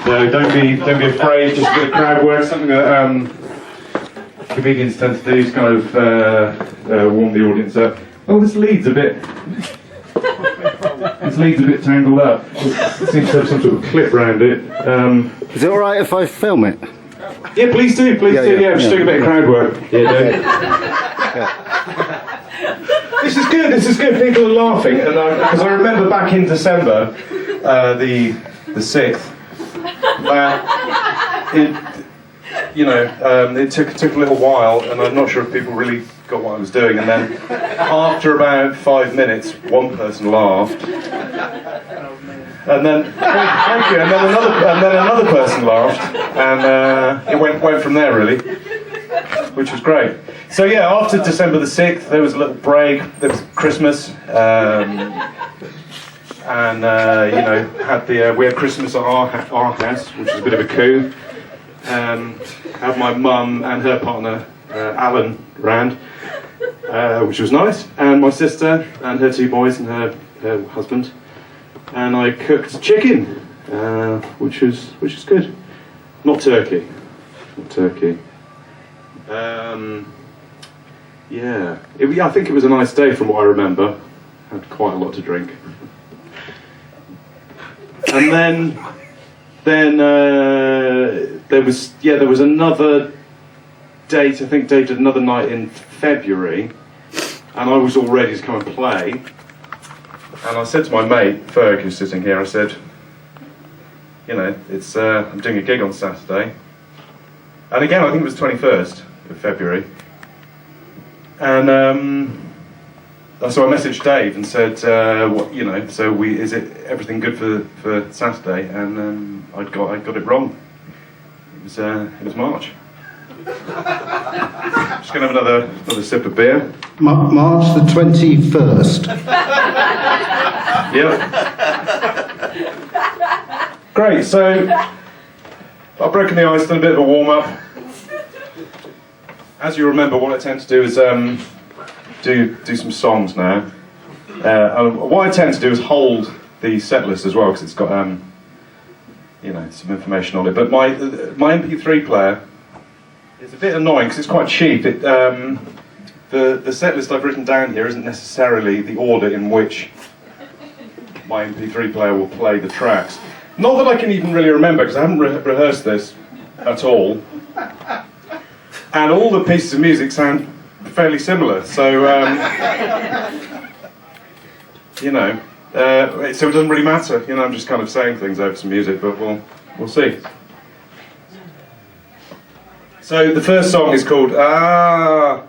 So don't be afraid. Just a bit of crowd work, something that comedians tend to do to kind of warm the audience up. Oh, this lead's a bit. This lead's a bit tangled up. It seems to have some sort of clip round it. Is it all right if I film it? Yeah, please do. Please do. Yeah, I'm just doing a bit of crowd work. This is good. This is good. People are laughing, and because I remember back in December, the 6th. It took a little while, and I'm not sure if people really got what I was doing. And then, after about 5 minutes, one person laughed, and then thank you, and then another person laughed, and it went from there really, which was great. So yeah, after December the 6th, there was a little break. There was Christmas. And we had Christmas at our house, which was a bit of a coup. Had my mum and her partner Alan round, which was nice, and my sister and her 2 boys and her husband, and I cooked chicken, which is good. Not turkey. I think it was a nice day from what I remember. Had quite a lot to drink. And then there was another date, I think dated another night in February, and I was all ready to come and play. And I said to my mate, Ferg, who's sitting here, I said, I'm doing a gig on Saturday. And again, I think it was 21st of February. And so I messaged Dave and said, is it everything good for Saturday? And I got it wrong. It was March. Just gonna have another sip of beer. March the 21st. Yep. Great. So I've broken the ice, done a bit of a warm up. As you remember, what I tend to do is do some songs now. What I tend to do is hold the set list as well, because it's got some information on it. But my MP3 player is a bit annoying because it's quite cheap. The set list I've written down here isn't necessarily the order in which my MP3 player will play the tracks. Not that I can even really remember, because I haven't rehearsed this at all. And all the pieces of music sound fairly similar, so so it doesn't really matter. I'm just kind of saying things over some music, but we'll see. So the first song is called and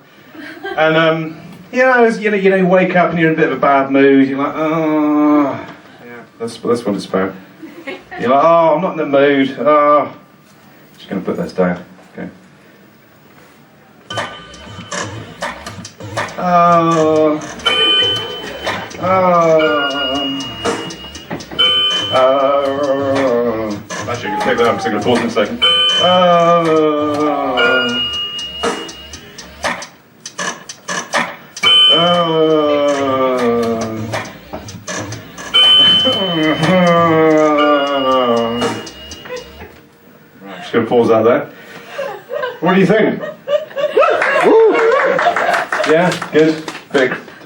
you wake up and you're in a bit of a bad mood. You're like, yeah, that's what it's about. You're like, I'm not in the mood. Just gonna put this down. Okay. Actually, I'm going to take that out because I'm going to pause in a second. Right, I'm just going to pause that there. What do you think? Yeah, good.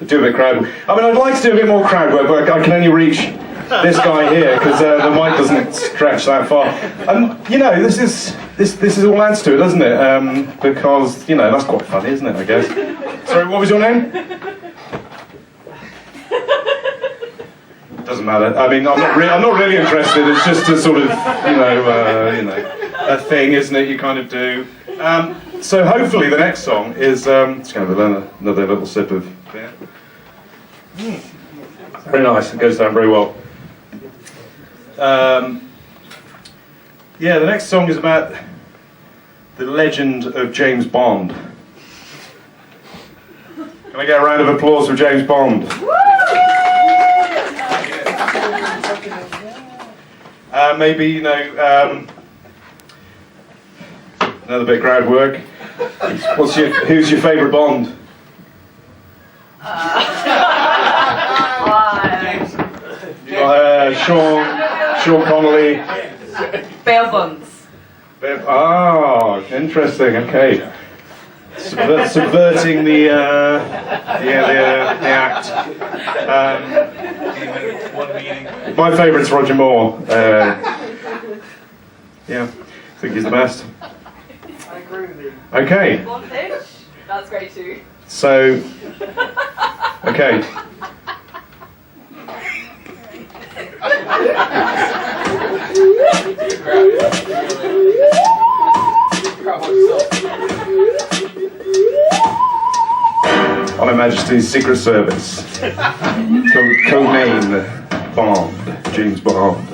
Do a bit of crowd work. I mean, I'd like to do a bit more crowd work, but I can only reach this guy here because the mic doesn't stretch that far. And this is all adds to it, doesn't it? Because that's quite funny, isn't it? I guess. Sorry, what was your name? Doesn't matter. I mean, I'm not really interested. It's just a sort of a thing, isn't it? You kind of do. So hopefully the next song is just going to have another little sip of beer. Very nice. It goes down very well. The next song is about the legend of James Bond. Can I get a round of applause for James Bond? Maybe another bit of crowd work. Who's your favourite Bond? Sean Connery, Bail bonds. Oh, interesting. Okay. Subverting the act. My favourite's Roger Moore. Yeah, I think he's the best. I agree with you. Okay. Bondage? That's great too. So, okay. On Her Majesty's Secret Service. Codename Bond. James Bond.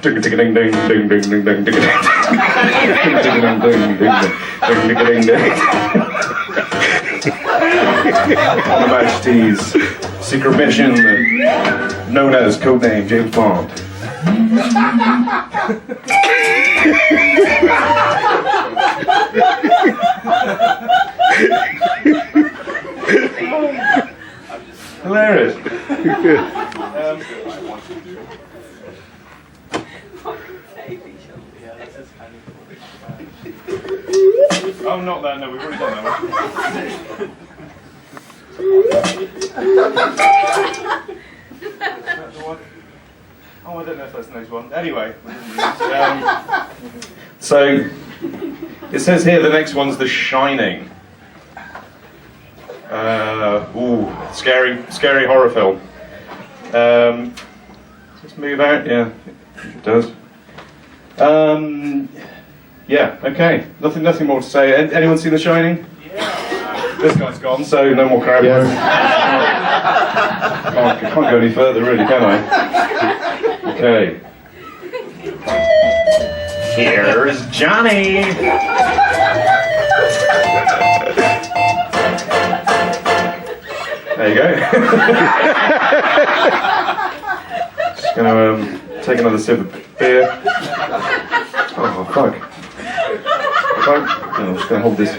Ding ding ding ding ding ding ding ding ding ding ding ding. On Her Majesty's secret mission, known as Codename James Bond. Hilarious. Oh, not that. No, we've already done that one. Oh, I don't know if that's the next one. Anyway, so it says here the next one's The Shining. Scary horror film. Let's move out. Yeah, it does. Yeah. Okay. Nothing more to say. Anyone seen The Shining? Yeah. This guy's gone, so no more crowd work. I can't go any further, really, can I? Okay. Here's Johnny. There you go. Just gonna take another sip of beer. Oh fuck. I'm just gonna hold this.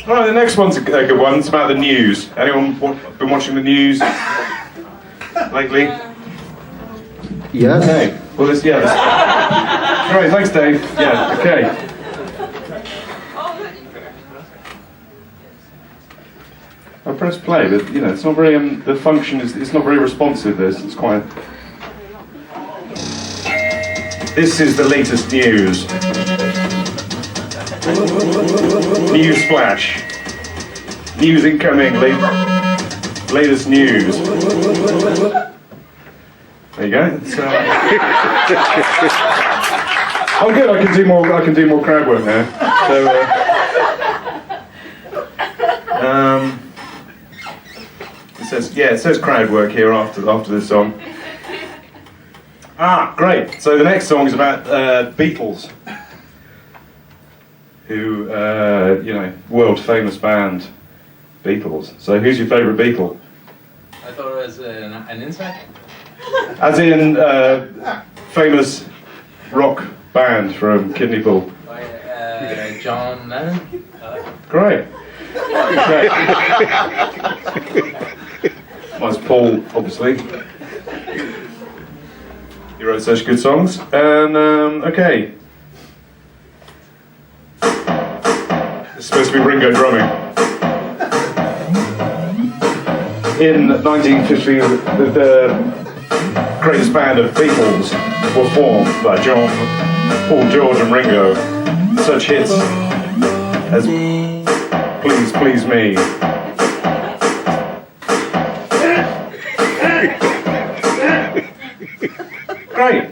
Alright, the next one's a good one. It's about the news. Anyone been watching the news lately? Yes. Okay. Well, this. Right, thanks, Dave. Yeah, okay. I press play, but it's not very. The function it's not very responsive. It's quite. This is the latest news. News flash. News incoming. Latest news. There you go. Oh, good. I can do more. I can do more crowd work now. So. It says crowd work here after this song. Ah, great. So the next song is about Beatles, who world famous band, Beatles. So who's your favourite Beatle? I thought it was an insect. As in famous rock band from Kidney Pool. John Lennon. Great. Great. Mine's Paul, obviously. He wrote such good songs. And, okay. It's supposed to be Ringo drumming. In 1950, the greatest band of Beatles were formed by John, Paul, George and Ringo. Such hits as Please Please Me. Great.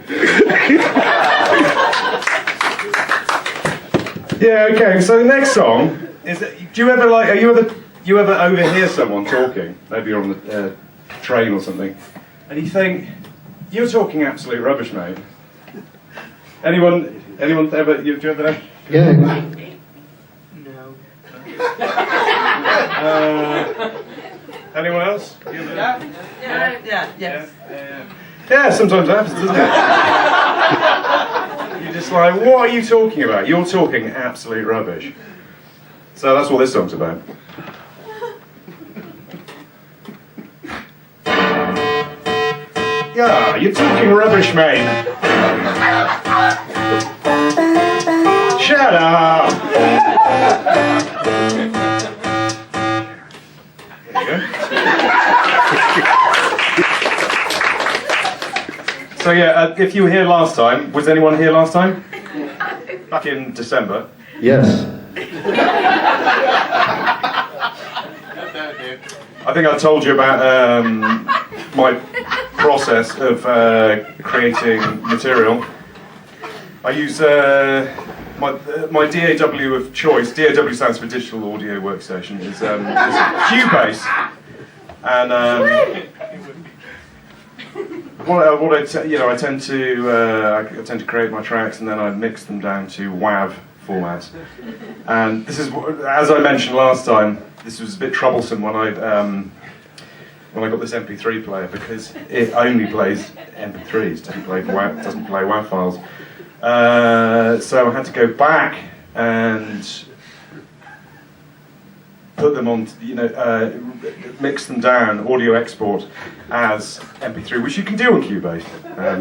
Yeah. Okay. So the next song is. Do you ever you ever overhear someone talking? Maybe you're on the train or something, and you think you're talking absolute rubbish, mate. Anyone ever? Do you ever know? Yeah. No. Anyone else? Yes. Yeah, sometimes it happens, doesn't it? You're just like, what are you talking about? You're talking absolute rubbish. So that's what this song's about. Yeah, you're talking rubbish, mate. Shut up. There you go. So yeah, if you were here last time, was anyone here last time? Back in December. Yes. I think I told you about my process of creating material. I use my DAW of choice. DAW stands for Digital Audio Workstation. Is Cubase, and I tend to create my tracks and then I mix them down to WAV formats. And this is, as I mentioned last time, this was a bit troublesome when I got this MP3 player because it only plays MP3s, doesn't play WAV files. So I had to go back and put them on, mix them down, audio export as MP3, which you can do on Cubase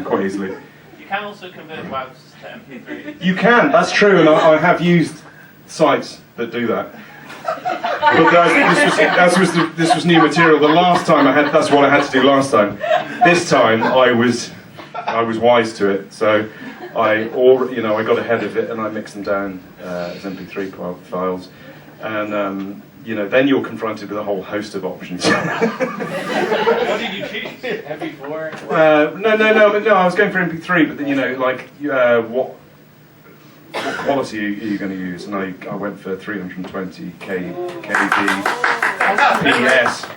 quite easily. You can also convert WAVs to MP3. You can, that's true, and I have used sites that do that. But this was new material. The last time that's what I had to do last time. This time I was wise to it, so I got ahead of it and I mixed them down as MP3 files, and then you're confronted with a whole host of options. What did you choose? MP4? No. I was going for MP3, but then what quality are you going to use? And I went for 320 kbps,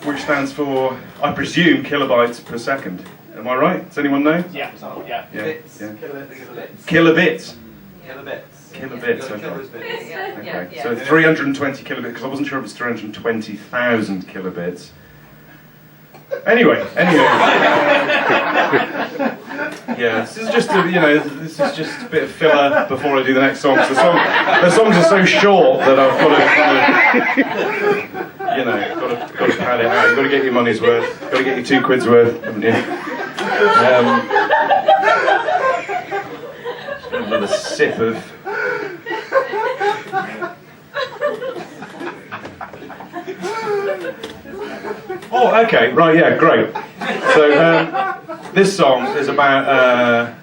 which stands for, I presume, kilobytes per second. Am I right? Does anyone know? Yeah. Bits. Yeah. Kilobits. Kilobits. Okay. Yeah. Okay. So 320 kilobits, because I wasn't sure if it's 320,000 kilobits. Anyway. Yeah, this is just a bit of filler before I do the next song. The songs are so short that I've got to got to pad it out. You've got to get your money's worth. Got to get your £2 worth, haven't you? Another sip of. Oh, okay, right, yeah, great. So this song is about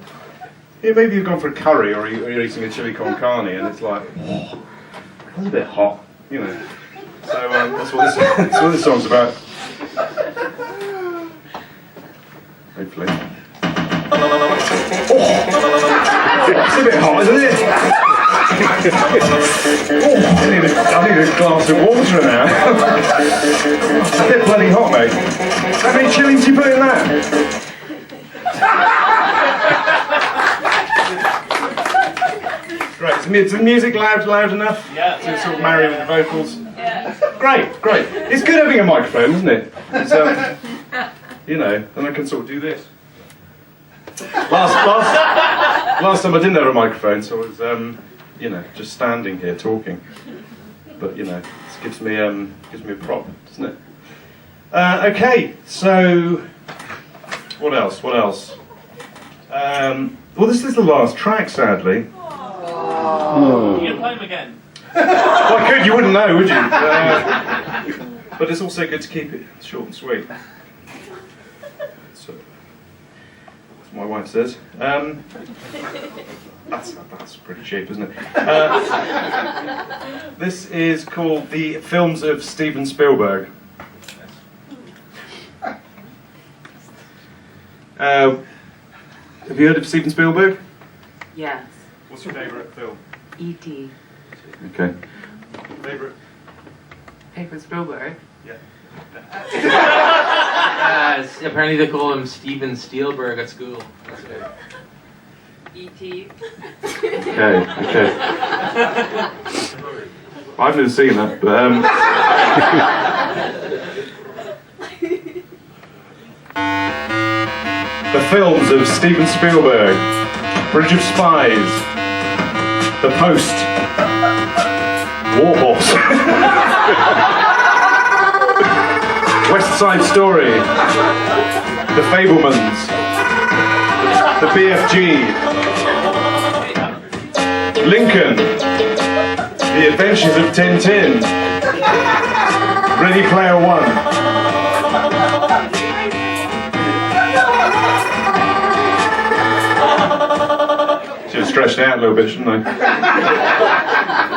maybe you've gone for a curry or you're eating a chili con carne and it's like, that's a bit hot, So that's what this song's about. Hopefully. It's a bit hot, isn't it? I need a glass of water now. It's a bit bloody hot, mate. How many chilies do you put in that? Great. Is the music loud enough? Yeah. To sort of marry with the vocals? Yeah. Great. It's good having a microphone, isn't it? It's, then I can sort of do this. Last time I didn't have a microphone, so I was, just standing here talking. But this gives me a prop, doesn't it? Okay, so what else? This is the last track, sadly. You're going to play them again? Well, I could, you wouldn't know, would you? But it's also good to keep it short and sweet. So, as my wife says. That's pretty cheap, isn't it? This is called The Films of Steven Spielberg. Have you heard of Steven Spielberg? Yes. What's your favourite film? E.T. Okay. Favourite? Paper Spielberg. Yeah. Apparently they call him Steven Spielberg at school. That's it. E.T. Okay. I've never seen that, but The films of Steven Spielberg, Bridge of Spies, The Post, Warhorse. West Side Story, The Fablemans, The BFG, Lincoln, The Adventures of Tintin, Ready Player One. Should have stretched it out a little bit, shouldn't I?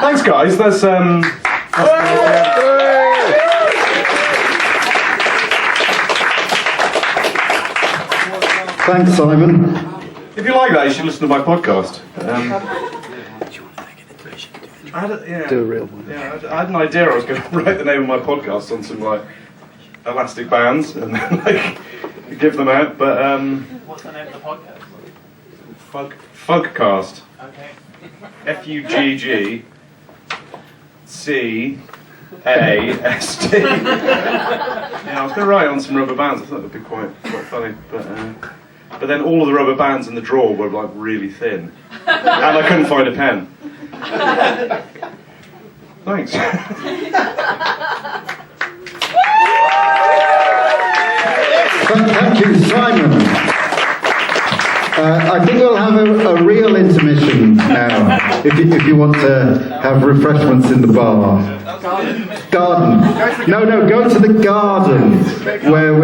Thanks, guys. Thanks, Simon. If you like that, you should listen to my podcast. I had Do a real one. Yeah, I had an idea I was going to write the name of my podcast on some like elastic bands and then like give them out, but What's the name of the podcast? Fugcast. Okay. FUGGCAST. Yeah, I was going to write it on some rubber bands. I thought it'd be quite funny, but then all of the rubber bands in the drawer were like really thin, and I couldn't find a pen. Thanks. Thank you, Simon. I think we'll have a real intermission now, if you want to have refreshments in the bar. Garden. No, go to the garden, where